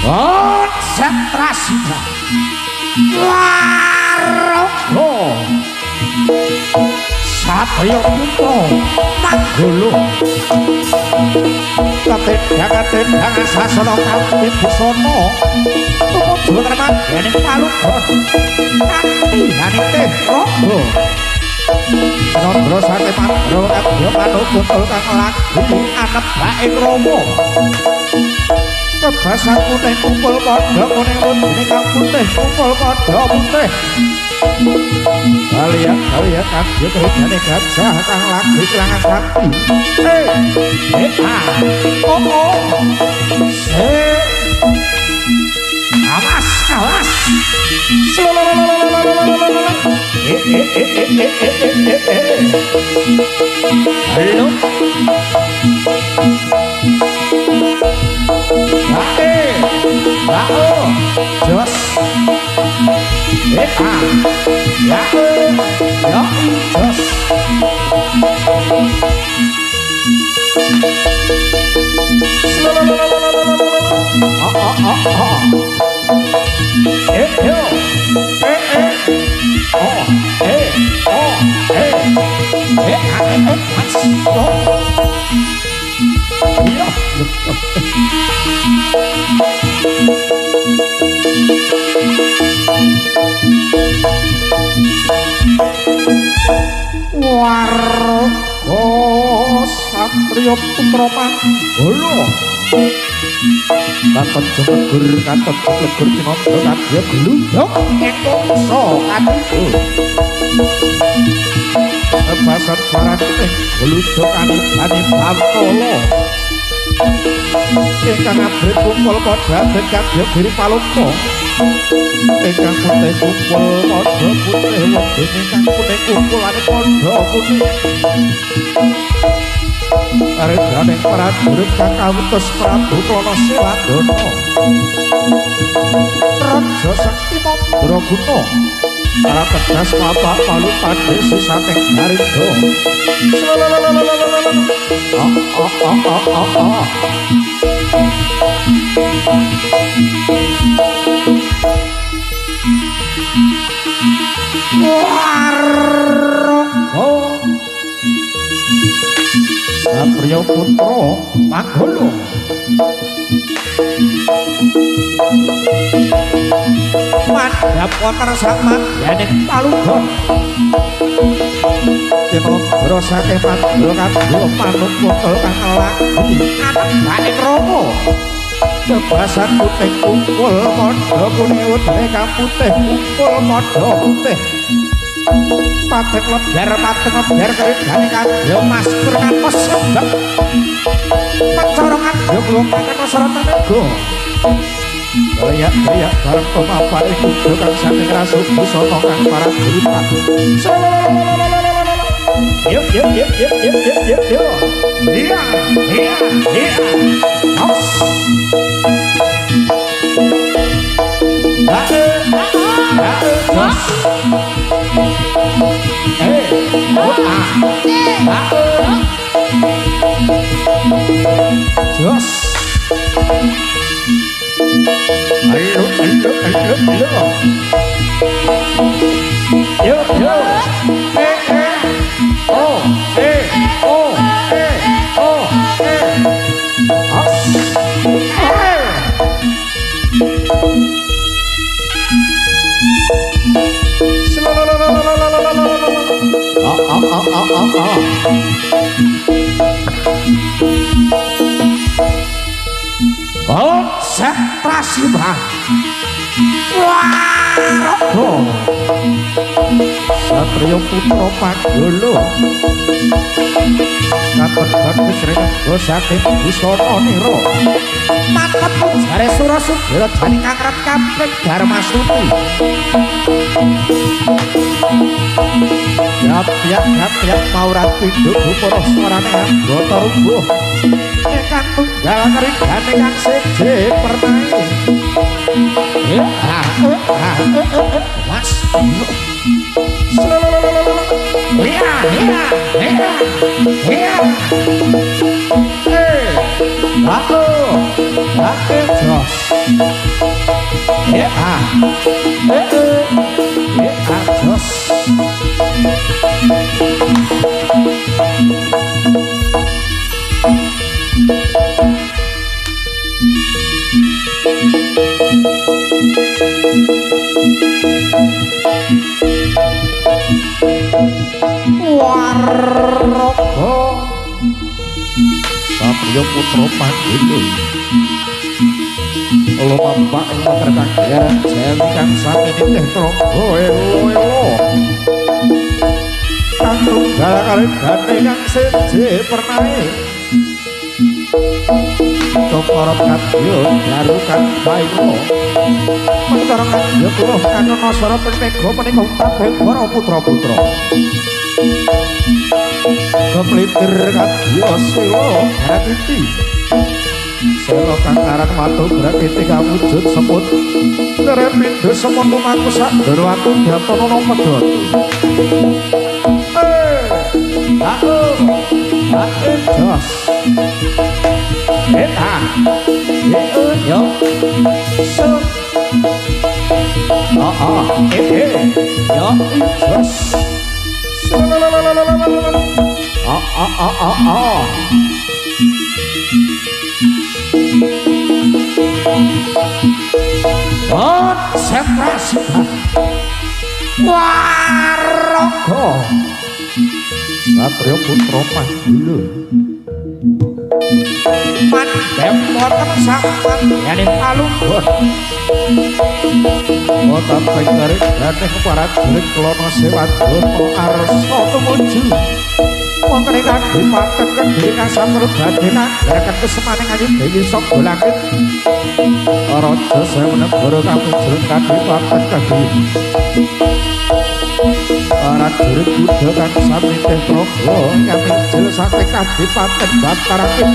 konsentrasi Waraga Satya Putra Manggala katendang sasana kanthi busana tumuju remadyaning palukon kanthi hanite raga Randra sate mandra kadya manuk kuntul kang lagi anebake Rama kebasan putih kumpul padha kuning wujune kang putih kumpul padha putih kaliyan kadya kerjane gajah kang lagi kelangan sakti awas awas halo jos jos Waraga Satya Putra Manggala Katon jegur katon jegur cinandra kadya glundhok ekongsa kadya Basan sarane glundhok anibane Bantala ingkang abrit kumpul padha abrit kadya giri palumpa ingkang putih kumpul padha putih wedene kang kuning kumpulane padha kuning Aredaning prajurit kang kawutus Prabu Kanasewardana Raja Sakti Mandraguna para tegas papak palu padhesi saking Garinda Satya Putra Manggala madhap wonten samadyaning palunggon cinandra saking mandra kadya manuk kuntul kang lagi anebake Rama kebasan putih kumpul padha kuning wedhe kang putih kumpul padha putih patek lebar kerjane kadya masker kang pesebek pencorongan ya glongkang masyarakat Gaya bareng pemapake kudu kang saking rasul busana kang para duripat. Yuk. Iya. Os. Jos. Ayo. Yo. Setrasiba Waroko Satrio Putra Panggala Kapegat kesrene dosake busana nira mantep jare Surasudara jani kangrat kabeh Darmasuti Yap maurat pinduk para swarane anggota rubuh ingkang tunggal ngrigane kang seje pernae Mas Waroko Satrio Putra Panggala Olo mampak ing terkagem jengkang samene teh trangga elo kang tunggal kali gane kang seje pernae Tokorop kadya darukan bairo Mentara kadya kula kanana sara pemega menika kabeh para putra-putra Keplitir kadya sela gratiti Sela kang aran watu gratiti kawujud semut Nerepindha semut lumaku sak ndara watu datono pedhot Jos yo so yo jos Setrasiba Waroko Satrio Putra Panggala Mandhem wonten sampan yen palunggon wonten pinggaring gane parajurit Klana Sewadana arsa tumuju wonten ing kadipaten Kediri kasampun badhe nanggaken kesemaning ayu Dewi Sangga Langit Raja Sewenegara kamujur kadipaten Kediri prajurit Buddha kang sami teh praga nyamijil saking kadipaten Batarake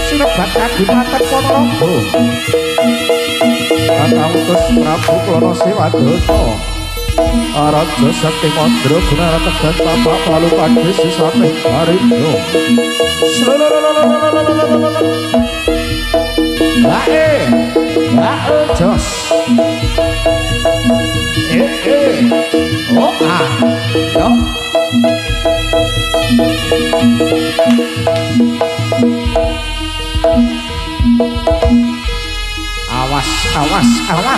sinebat kadipaten Ponorogo Kakawutus Prabu Klana Sewadana Raja Sakti Mandra Gunara Tegan Bapak Palu Padhe sisane Harindo Jos yo awas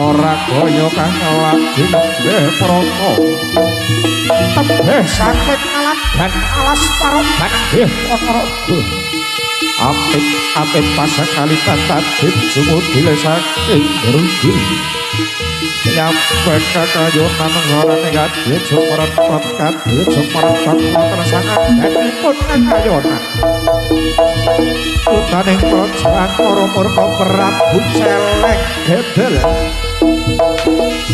Naragaya kang lagi nembeh prana tebeh sakit aladan alas paroban nggih Ponorogo apit pasakali tatadip sumudile saking rugi nyampe kakayonan ngarane kadhe jumrepet kadhe jumrepet wonten sangadhanipun kakayonan utaning praja Murka Prabu Celeng Gedel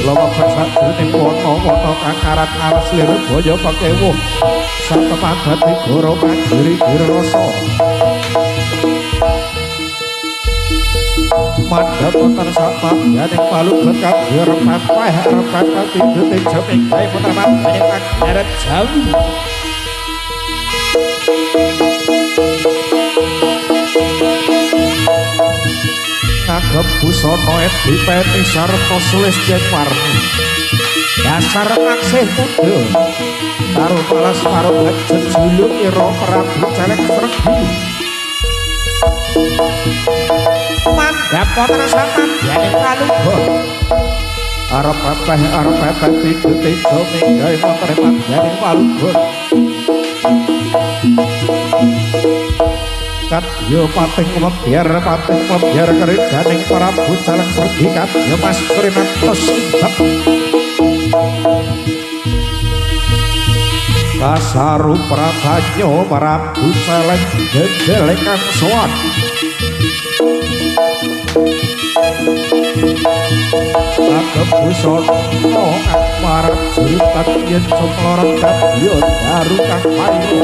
Lama persatuning wana-wana kakarat alas lir boyo pakewuh satepagati goro mandiri dirasa mandhap wonten sapabyaning paluget kabeh repat wae repat pindhuting jeming gawe putraman banyak karet jawi ngagem busana dipeti sarta sulistya warni dasar taksih muda karo palas parobat jejuluk ira Prabu Celeng Sregi dapoten sampeyan dening kalungga arep pepeh pidut ijo minggahe montre panjenengan kalungga kadya pating biar keridhaning Prabu Jaleng Sergi kadya Mas Kurinatos sebab kasaru prabanyo Prabu Jaleng gegel kang sowan agem busana marang jurutan yen sumloran kadya daru kang payu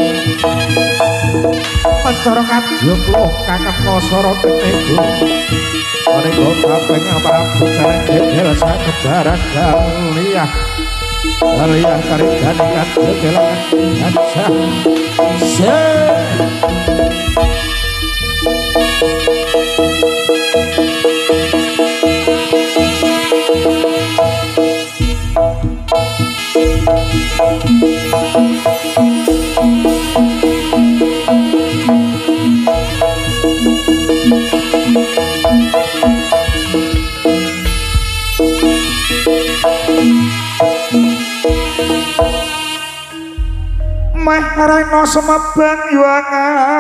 Pancara kadya kloh kakang kosara tetego menika kaping Prabu Jaleng gegel sakebaran galiyah karidane kadya kelangan gansah meh rena semebang yuangaruna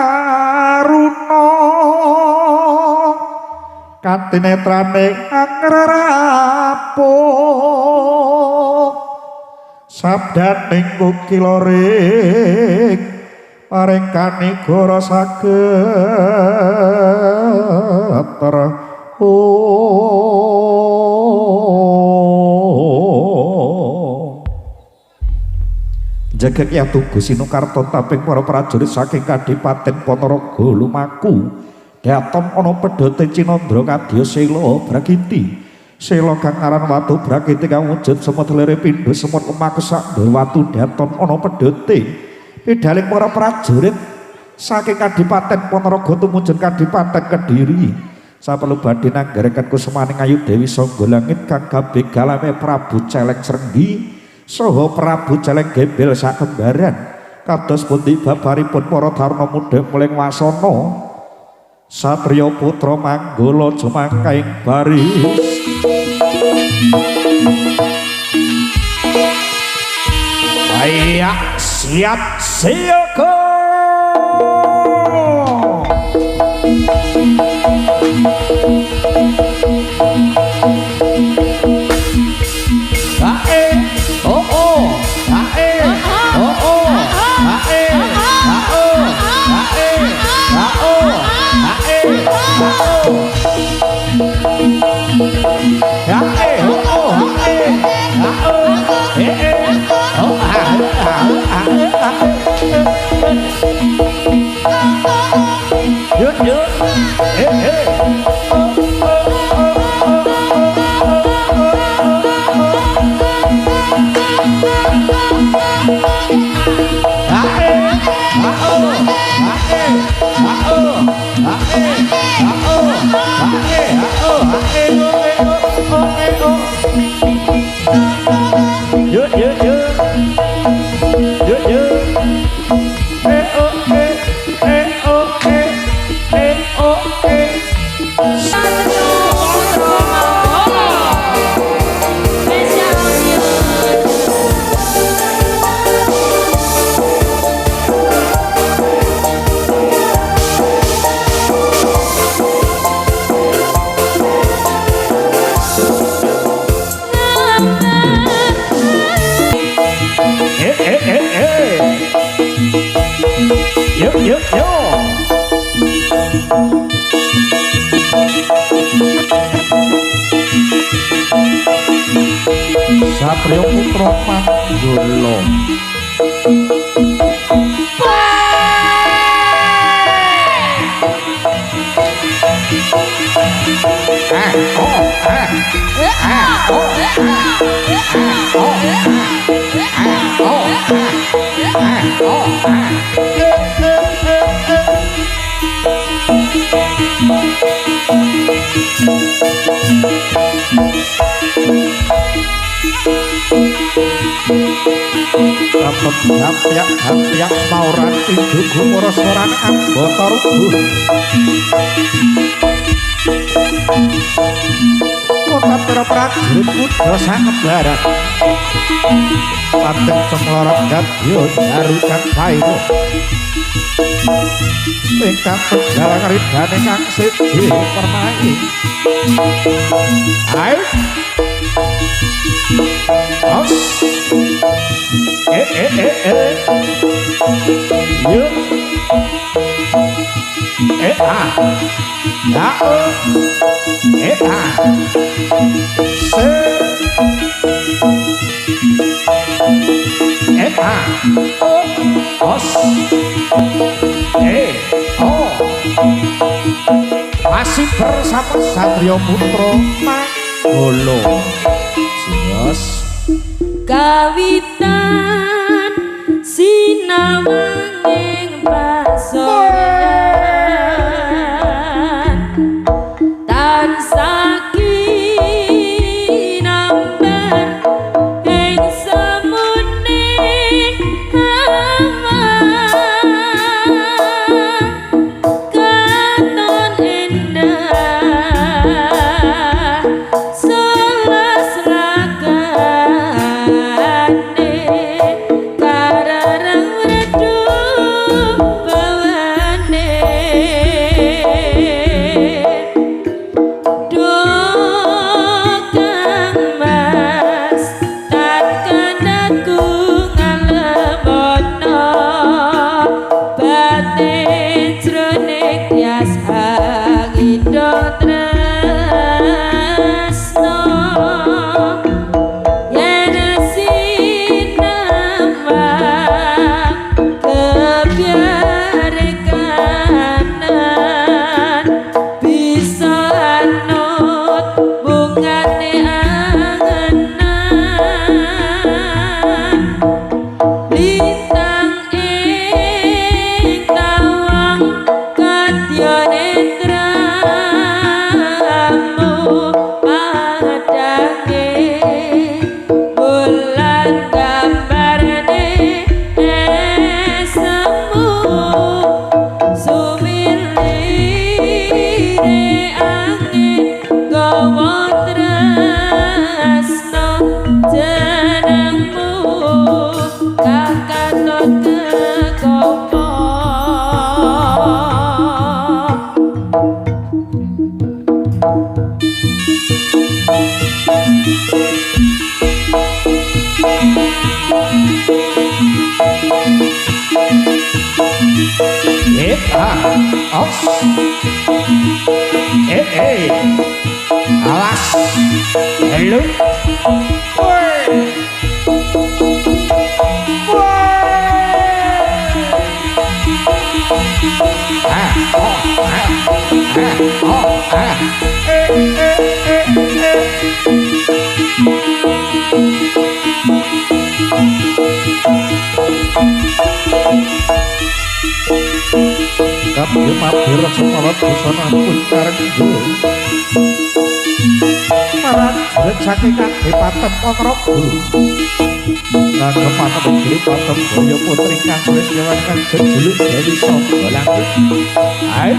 kanthi netrane angrerapuh sabdaning kukiloring paring kanigara saged jaga Kyai Tugu Sinukarto taping para prajurit saking Kadipaten Ponorogo lumaku daton ana pedhote Cinandra kadya Sela Brakiti Sela kang aran watu Brakiti kang wujud semut lere pindho semut lumaku sak watu daton ana pedhote pidaling para prajurit saking Kadipaten Ponorogo tumujun Kadipaten Kediri saperlu badhe nanggaraken kusemaning Ayu Dewi Sangga Langit kang gabegalane Prabu Jaleng Srenggi saha Prabu Jaleng Gembel sakembaran kados pundi babaripun para taruna mudha muling wasana satriya putra manggala jumangkaing baris ayak siap siaga Satrio Putra Manggala Hapyak mauran tinju gumara soran ambata rubuh kota para prajurit kuda sakebaran Pateng Cemlorot Gadya Darukan Pairo ingkang tunggal ridane kang siji permai ayo os yuk se os masih bersama Satrio Putra Manggolo Sios kawitan sinawanging pasoran tansah kinambar ing semune katon endah selas lakane kararang redup bawane dokang mas takkanku ngalemono batin jroning tias hangido tresno yen sinamang kebiarekanan bisa anut bungane angenan lintang ing tawang kadya netramu padange bulan gambarane semu suwilire angin gawa tresno jenengmu kakaton kekopo os alas hello Kabeh mabir sekolot busana pun karenggo marang jurit saking Kadipaten Ponorogo ngagem patem giri patem boyo putri kang Krisdawan kang jejuluk Dewi Sanggalang ae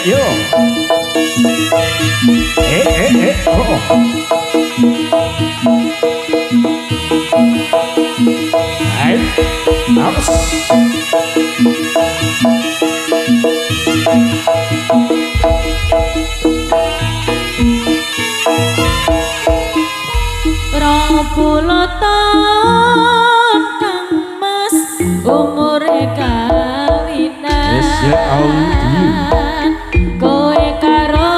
yo Rompula taun kang mas umure kawinan kowe karo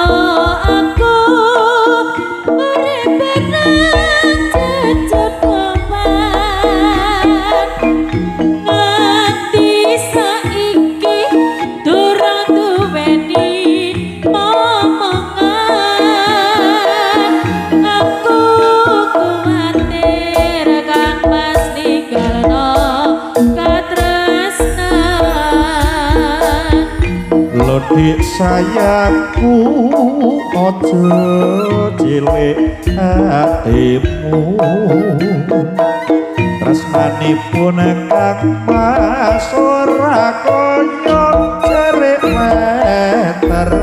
aku urip nang jejak papan nganti saiki durung duweni momongan aku kuwatir kang mas ninggalno katresnan Dik sayangku ojo cilik hatimu tresnanipun kang mas ora kaya cerik meteran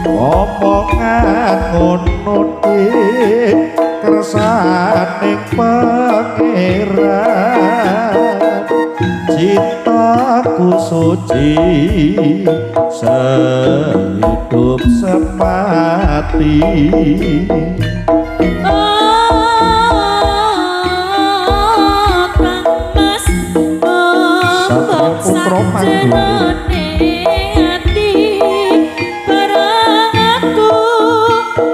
omongan ngono dik kersaning pangeran cintaku suci sehidup semati Putra Mangguni ati barang aku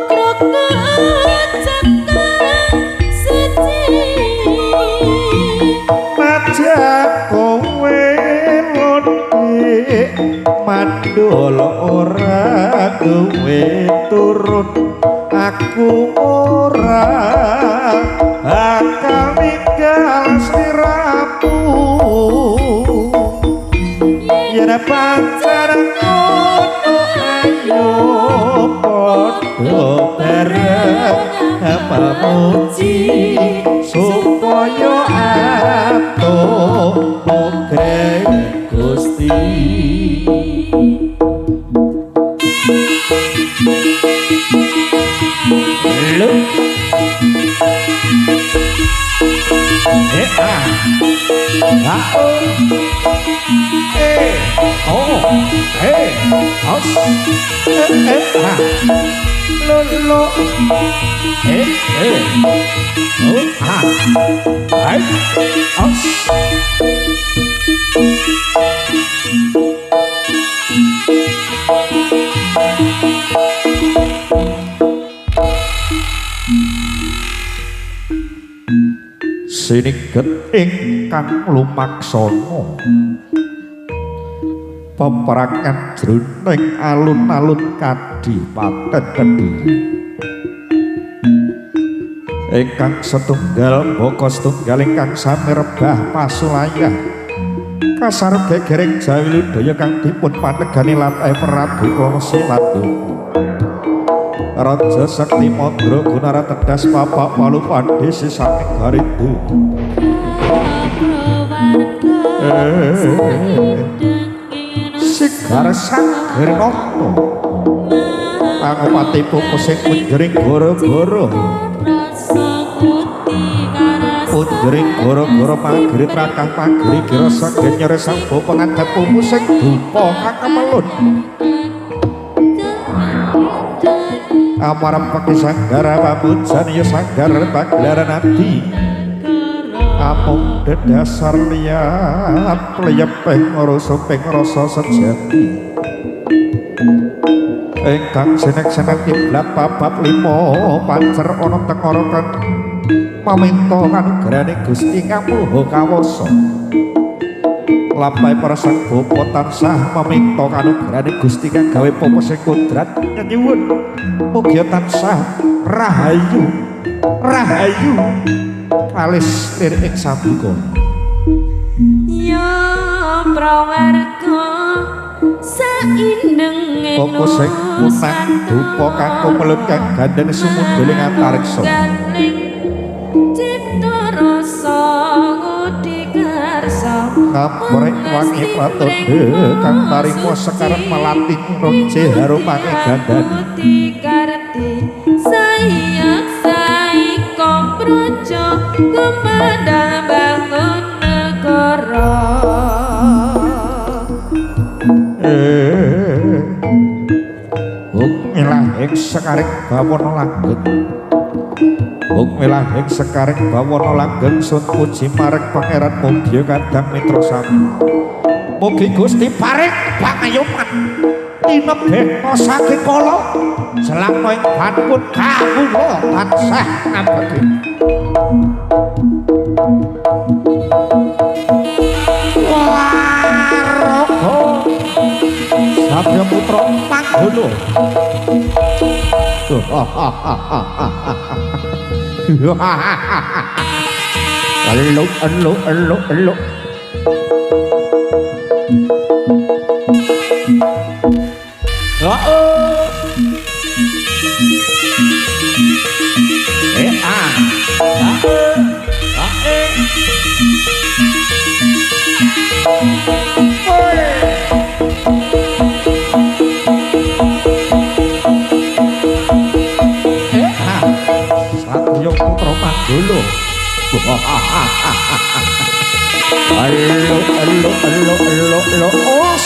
krokok cetak siji majak kowe lodik mandul ora kowe turun aku ora bakal ninggal sliramu yen pacar ngono ayo padha bareng memuji supaya atur mugreng Gusti lu siniget ingkang lumaksana peperangan jroning alun-alun Kadipaten Kediri ingkang setunggal baka setunggal ingkang sami rebah pasulayah kasar gegereng Jawi Ludaya kang dipun panegani latih Prabu Kalasilatu Raja Sakti Mandra Gunara Tedas Papak Palu Pandhe sisaning Garidu Sigar Sangger Nata Pangopati Pupusing Punjering Goro-goro Punjering Goro-goro Panggiri Trakang Panggiri Gira Sanggen Nyere Sangbo Pengadap Pupusing Dupa Kakamelun Amarem Peki Sanggara Pamujan ya Sanggar Pagelaran Adi Amung dedasar liat Leyepeng rasa ping rasa sejati Engkang sinek-sinek kiblat papat limo Pancer ana tengorokan Maminto kanugrahane Gusti ngamuha kawasa Lampahe para sang bapa tansah maminta kanugrahane Gusti kang gawe popose kodrat nyuwun mugi tansah rahayu alis lir ing sabika ya prawarga saindeng popose punang dupa kang kumelut kang gandeng sumundhele antariksa cipta rasa ngaprek wangi pratandha kang tarima sekarep melati roje harumane gandane karti sayak saiko praja kumandang bangun negara milahing sekareng bawana langgeng milahing sekareng bawana langgeng sun puji marang pangeran Mugya Kadang Mitra Sami mugi Gusti paring pangayuman tinebeta saking kala selama ing bangun kawula tansah ngabekti Waraga Sabya Putra Mangguna elok Elo, os.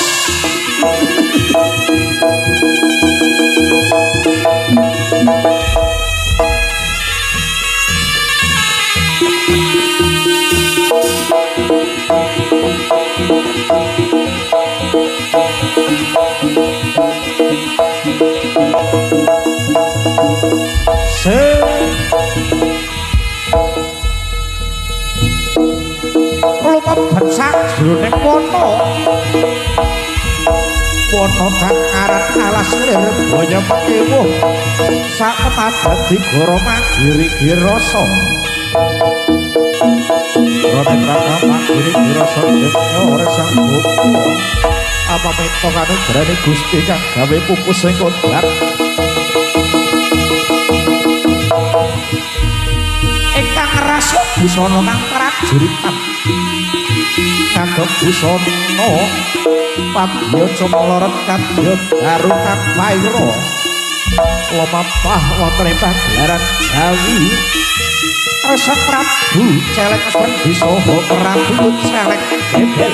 Lupa bensak jroning wana. Wana kang aran alas lir boyo kewuh. Sak dadi goro mandiri girasa. Rone praka mandiri girasa dene ora sang buku. Apa mento kanugrahane Gusti kang gawe pupus sing kondhat. Ingkang ngrasa busana kang prajuritan. Kagem busana padya cemlorot kadya garu kang paira. Lumapah wonten ing pagelaran Jawi. Rasa Prabu celek sendi saha Prabu celek gebel.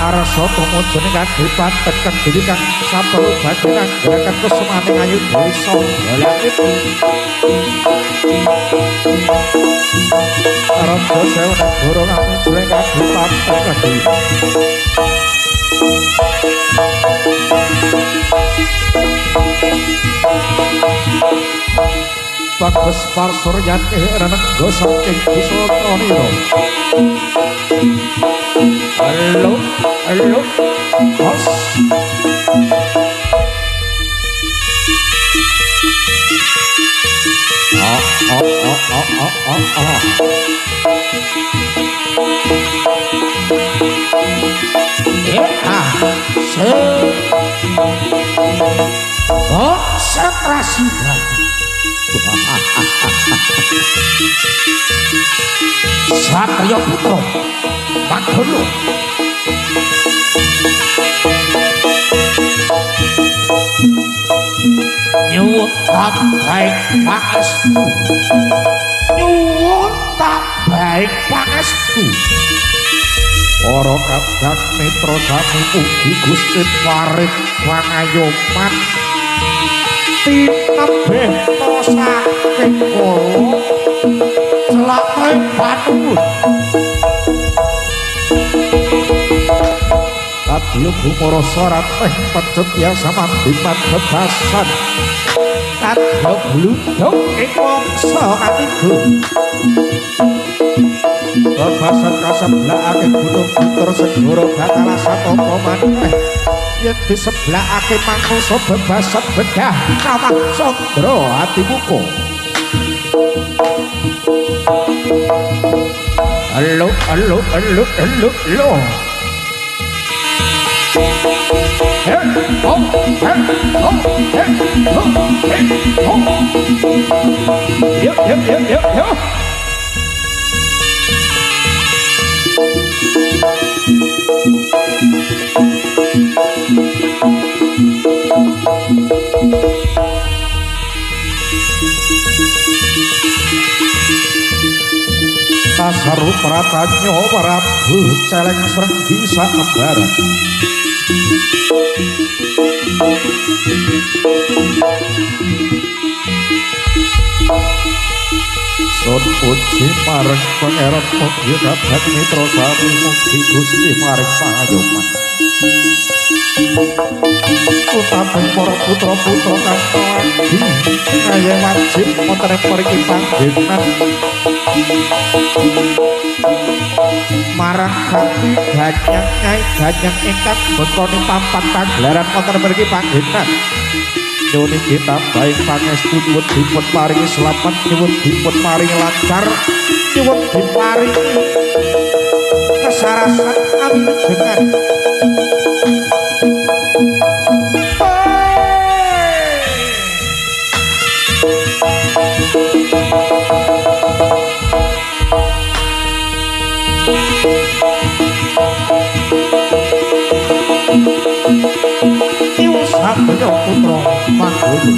Arsa tumujune kadipaten kediri kang saperlu badhe kanggaraken kusumane ayu dewi songgolangit. Raja sewu negara kang jule kadipaten kediri. Bagus parsuryane renega saking Kusatranira. Halo, os. Konsentrasi. Satria Putra Padana. Nyuwun baik pangestu. Nyuwun baik pangestu. Para kadang mitra sami mugi Gusti paring pangayoman. Tinebeh saking kula celake panuwun. Kadya gumara sarateh pecut ya samandiman bebasan. Kadya gluduk ing mangsa katiga. Bebasan kaseblakake gunung butur segara bakal satapa maneh. Yen diseblakake manungsa bebasan bedah kawah Candra Adimuka. Halo. Yo. Saru pratanya Prabu celeng srenggi sakebaran. Sun puji marang pangeran mugi kadang mitra sami mugi Gusti maring pangayoman. Utapi para putra-putra kang pawadi kaya wajib wonten mriki panggenan marang kaki ganyang ingkang bontone papan pagelaran wonten mriki panggenan. Nyuwun kita baik pangestu nyuwun dipun paringi slamet, nyuwun dipun paringi lancar, nyuwun diparingi kesarasan awilujengan. Satrio Putra Manggulu.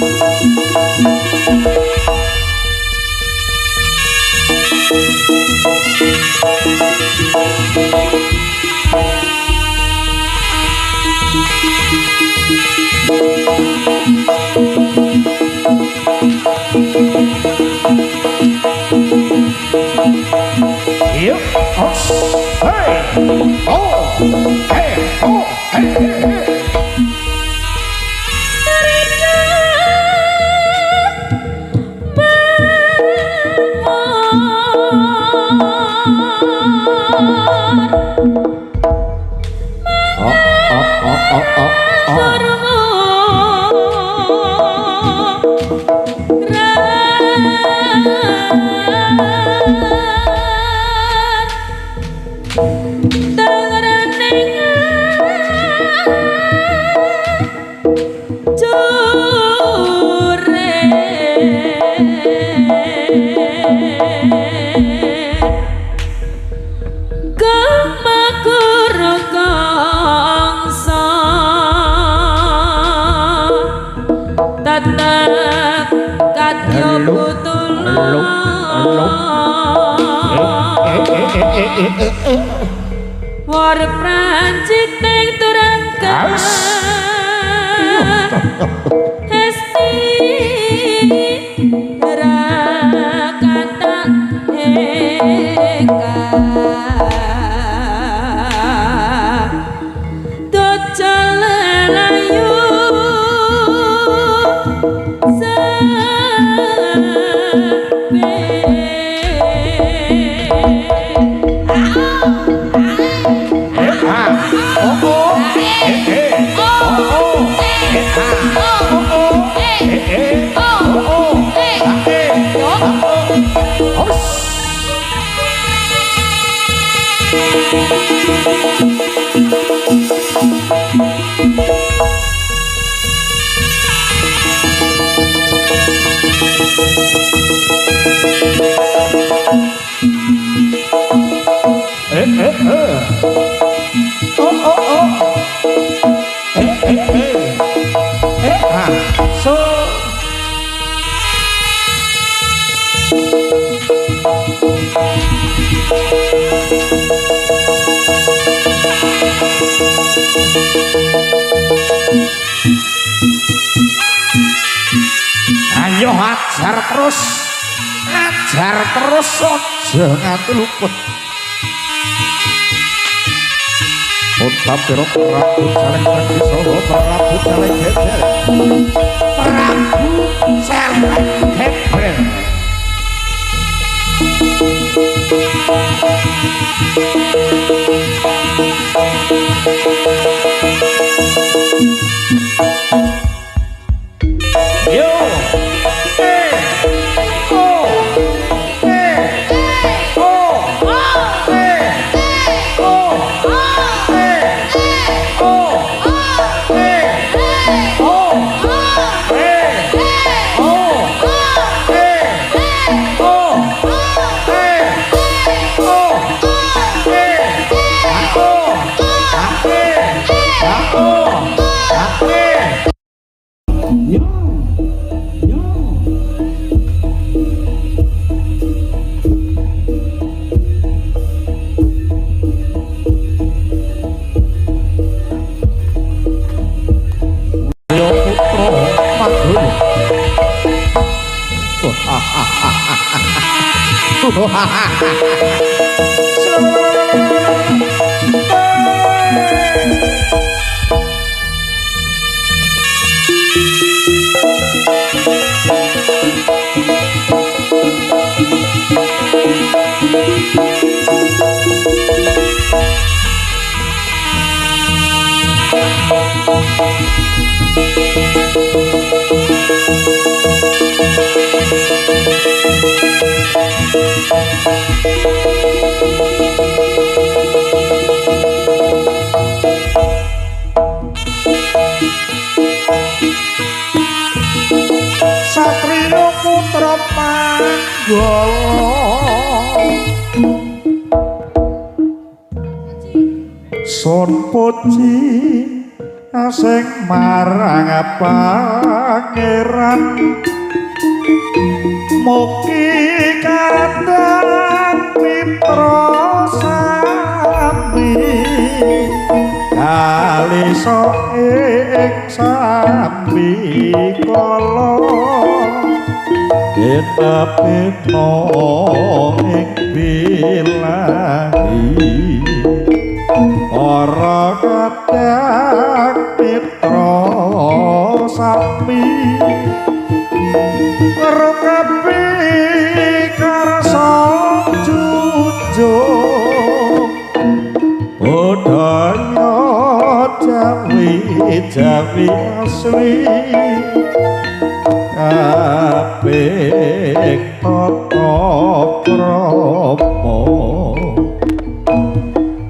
Yep. Hey. Oh. Hey. Oh. Hey. Hey. Hey. War Prancis ning turangkan Hesti rakata eka Dojal layu Ayo ajar terus aja nganti luput. Utab piro Prabu Saleng Pergi Solo Prabu Saleng Geber Prabu Saleng Geber yo Satrio Putra Manggala Son Poci sing marang pangeran mugi kadang mitra sami kali ing sambi kala ditepitno ing bilahi ora kadang mitra sami rekapi karsa jujur budaya jawi asli kabeh tata krama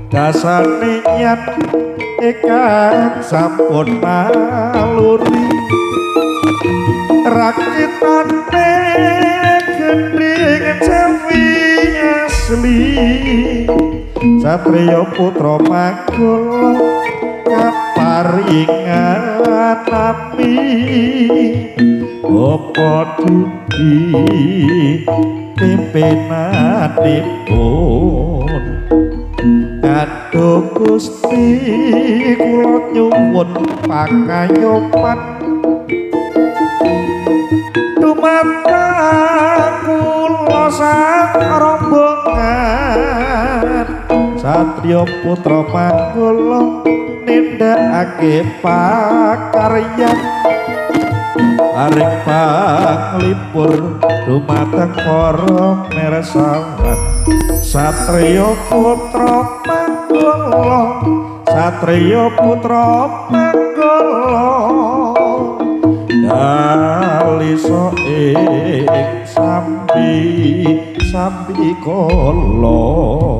dasar niat ingkang sampun maluri rakitane gending jawi asli satriya putra magala kaparingan nami apa dugi pimpinanipun aduh Gusti kula nyuwun pangayoman dumateng kula sak rombongan satriya putra manggala nindakake pakaryan areng panglipur dumateng para mirsawan satriya putra manggala satriya putra manggala kalisa ing sambi kala